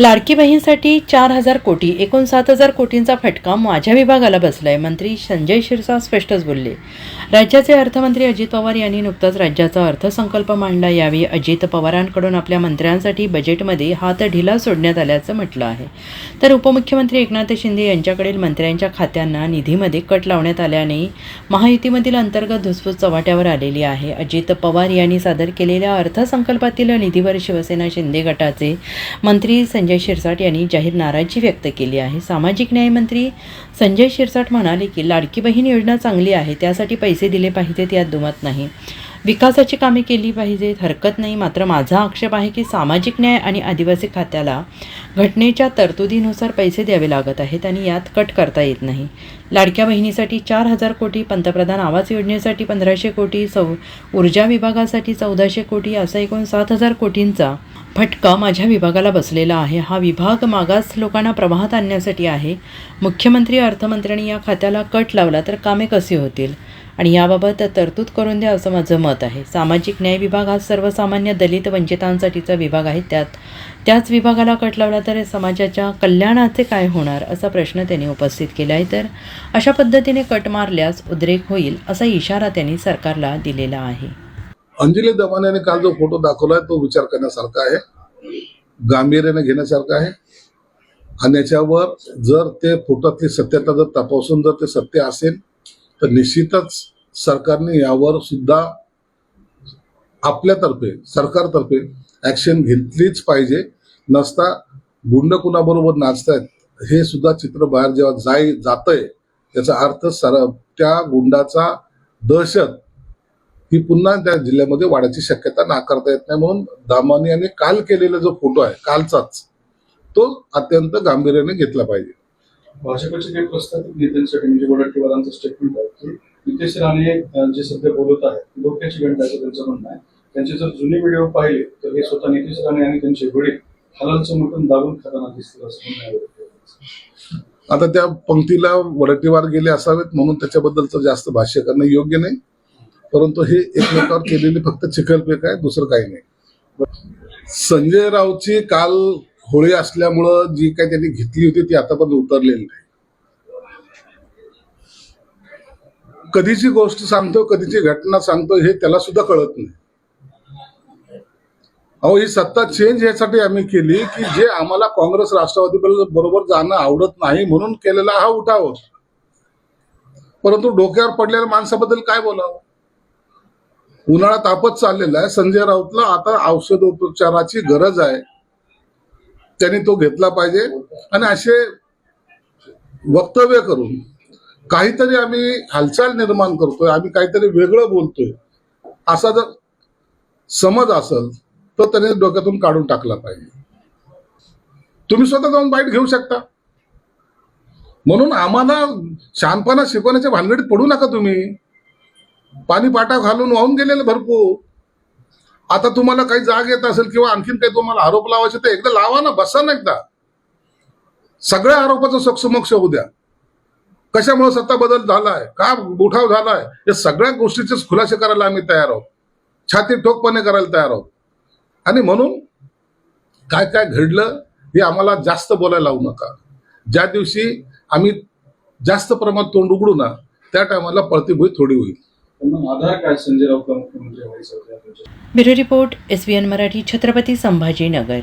लाडकी बहीणसाठी 4,000 कोटी एकूण 7,000 कोटींचा फटका माझ्या विभागाला बसलाय. मंत्री संजय शिरसाट स्पष्टच बोलले. राज्याचे अर्थमंत्री अजित पवार यांनी नुकताच राज्याचा अर्थसंकल्प मांडला. यावेळी अजित पवारांकडून आपल्या मंत्र्यांसाठी बजेटमध्ये हात ढिला सोडण्यात आल्याचं म्हटलं आहे. तर उपमुख्यमंत्री एकनाथ शिंदे यांच्याकडील मंत्र्यांच्या खात्यांना निधीमध्ये कट लावण्यात आल्याने महायुतीमधील अंतर्गत धुसफूस चव्हाट्यावर आलेली आहे. अजित पवार यांनी सादर केलेल्या अर्थसंकल्पातील निधीवर शिवसेना शिंदे गटाचे मंत्री संजय शिरसाट यांनी जाहीर नाराजी व्यक्त केली आहे. सामाजिक न्याय मंत्री संजय शिरसाट म्हणाले की लाडकी बहीण योजना चांगली आहे, त्यासाठी पैसे दिले पाहिजेत, यात दुमत नाही. विकासाची कामे केली पाहिजेत, हरकत नाही. मात्र माझा आक्षेप आहे की सामाजिक न्याय आणि आदिवासी खात्याला घटनेच्या तरतुदीनुसार पैसे द्यावे लागत आहेत आणि यात कट करता येत नाही. लाडक्या बहिणीसाठी 4,000 कोटी, पंतप्रधान आवास योजनेसाठी 1,500 कोटी, ऊर्जा विभागासाठी 1,400 कोटी असा एकूण 7,000 कोटींचा फटका माझ्या विभागाला बसलेला आहे. हा विभाग मागास लोकांना प्रवाहात आणण्यासाठी आहे. मुख्यमंत्री अर्थमंत्र्यांनी या खात्याला कट लावला तर कामे कशी होतील आणि याबाबत तरतूद करून द्या असं माझं मत आहे. सामाजिक न्याय विभाग हा सर्वसामान्य दलित वंचितांसाठीचा विभाग आहे. त्याच विभागाला कट लावला तर समाजाच्या कल्याणाचे काय होणार असा प्रश्न त्यांनी उपस्थित केला आहे. तर अशा पद्धतीने कट मारल्यास उद्रेक होईल असा इशारा त्यांनी सरकारला दिलेला आहे. अंजली दमाने यांनी काल जो फोटो दाखवलाय तो विचार करण्यासारखा आहे, गांभीर्याने घेण्यासारखा आहे. आणि याच्यावर जर ते फोटोतली सत्यता जर तपासून जर ते सत्य असेल तर निश्चितच सरकारने यावर सुद्धा आपल्यातर्फे सरकारतर्फे ऍक्शन घेतलीच पाहिजे. नसता गुंड कुणाबरोबर नाचतायत हे सुद्धा चित्र बाहेर जेव्हा जातंय त्याचा अर्थ त्या गुंडाचा दहशत ही पुन्हा त्या जिल्ह्यामध्ये वाढायची शक्यता नाकारता येत नाही. म्हणून दामानी यांनी काल केलेला जो फोटो आहे कालचाच, तो अत्यंत गांभीर्याने घेतला पाहिजे. भाजपचे काही प्रस्थापित नेत्यांसाठी म्हणजे वडट्टीवारांचं स्टेटमेंट आहे की नितेश राणे जे सध्या बोलत आहेत धोक्याची घंटा आहे त्यांचं म्हणणं आहे. त्यांचे जर जुने व्हिडिओ पाहिले तर हे स्वतः नितेश राणे आणि त्यांचे वडील हलालचं मटण दाबून खाताना दिसतील असं म्हणणं आहे. आता त्या पंक्तीला वडट्टीवार गेले असावेत म्हणून त्याच्याबद्दलचं जास्त भाष्य करणं योग्य नाही. परंतु हे एकमेकावर केलेली फक्त चिखलफेक आहे, दुसरं काही नाही. संजय राऊतची काल होळी असल्यामुळं जी काही त्यांनी घेतली होती ती आतापर्यंत उतरलेली नाही. कधीची गोष्ट सांगतो कधीची घटना सांगतो हे त्याला सुद्धा कळत नाही. अहो, ही सत्ता चेंज यासाठी आम्ही केली की जे आम्हाला काँग्रेस राष्ट्रवादी बरोबर जाणं आवडत नाही म्हणून केलेला हा उठाव. परंतु डोक्यावर पडलेल्या माणसाबद्दल काय बोलावं. उन्हाळा तापत चाललेला आहे. संजय राऊतला आता औषधोपचाराची गरज आहे, त्यांनी तो घेतला पाहिजे. आणि असे वक्तव्य करून काहीतरी आम्ही हालचाल निर्माण करतोय, आम्ही काहीतरी वेगळं बोलतोय असा जर समज असेल तर त्याने डोक्यातून काढून टाकला पाहिजे. तुम्ही स्वतः जाऊन बाईट घेऊ शकता. म्हणून आम्हाला शहाणपणा शिकवण्याच्या भानगडीत पडू नका तुम्ही. पाणी पाटा घालून वाहून गेलेलं भरपूर. आता तुम्हाला काही जाग येत असेल किंवा आणखीन काही तुम्हाला आरोप लावायचे तर एकदा लावा ना, बसा ना एकदा. सगळ्या आरोपाचं समक्ष होऊ द्या. कशामुळे सत्ता बदल झालाय, का उठाव झालाय, या सगळ्या गोष्टीचेच खुलासे करायला आम्ही तयार आहोत. छाती ठोकपणे करायला तयार आहोत. आणि म्हणून काय काय घडलं हे आम्हाला जास्त बोलायला लावू नका. ज्या दिवशी आम्ही जास्त प्रमाणात तोंड उघडू ना त्या टायमाला पळती भुई थोडी होईल. आधार काय संजय राऊत मुख्यमंत्री व्हायचं. Bureau report, SBN Marathi, Chhatrapati Sambhajinagar.